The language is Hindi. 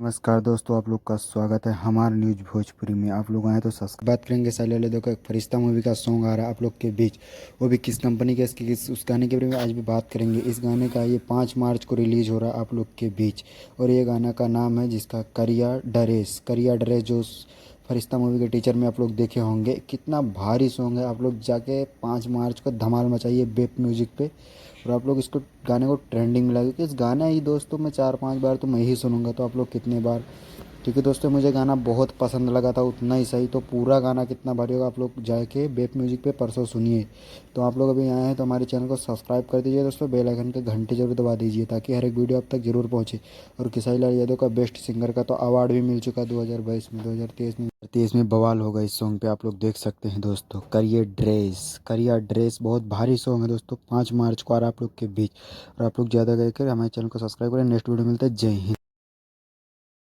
नमस्कार दोस्तों, आप लोग का स्वागत है हमारे न्यूज भोजपुरी में। आप लोग आए तो सब्सक्राइब। बात करेंगे साले वाले देखो, एक फरिश्ता मूवी का सॉन्ग आ रहा है आप लोग के बीच। वो भी किस कंपनी का, इसकी किस उस गाने के बारे में आज भी बात करेंगे। इस गाने का ये 5 मार्च को रिलीज हो रहा है आप लोग के बीच। और ये गाना का नाम है जिसका करिया ड्रेस। करिया ड्रेस जो फरिश्ता मूवी के टीचर में आप लोग देखे होंगे। कितना भारी सॉन्ग है, आप लोग जाके 5 मार्च को धमाल मचाइए बेप म्यूजिक पे। और आप लोग इसको गाने को ट्रेंडिंग में लाइए, क्योंकि इस गाना ही दोस्तों मैं 4-5 बार तो मैं ही सुनूंगा, तो आप लोग कितने बार। क्योंकि दोस्तों मुझे गाना बहुत पसंद लगा था, उतना ही सही। तो पूरा गाना कितना भारी होगा आप लोग जाके बेप म्यूजिक पे परसों सुनिए। तो आप लोग अभी आए हैं तो हमारे चैनल को सब्सक्राइब कर दीजिए दोस्तों, बेल आइकन के घंटे जरूर दबा दीजिए ताकि हर एक वीडियो आप तक जरूर पहुंचे। और किसाई लाल यादव का बेस्ट सिंगर का तो अवार्ड भी मिल चुका 2022 में। 2023 में बवाल होगा इस सॉन्ग पे, आप लोग देख सकते हैं दोस्तों। करिए ड्रेस, करिया ड्रेस बहुत भारी सॉन्ग है दोस्तों। 5 मार्च को आ रहा है आप लोग के बीच। और आप लोग ज़्यादा करके हमारे चैनल को सब्सक्राइब करें। नेक्स्ट वीडियो मिलता है। जय हिंद।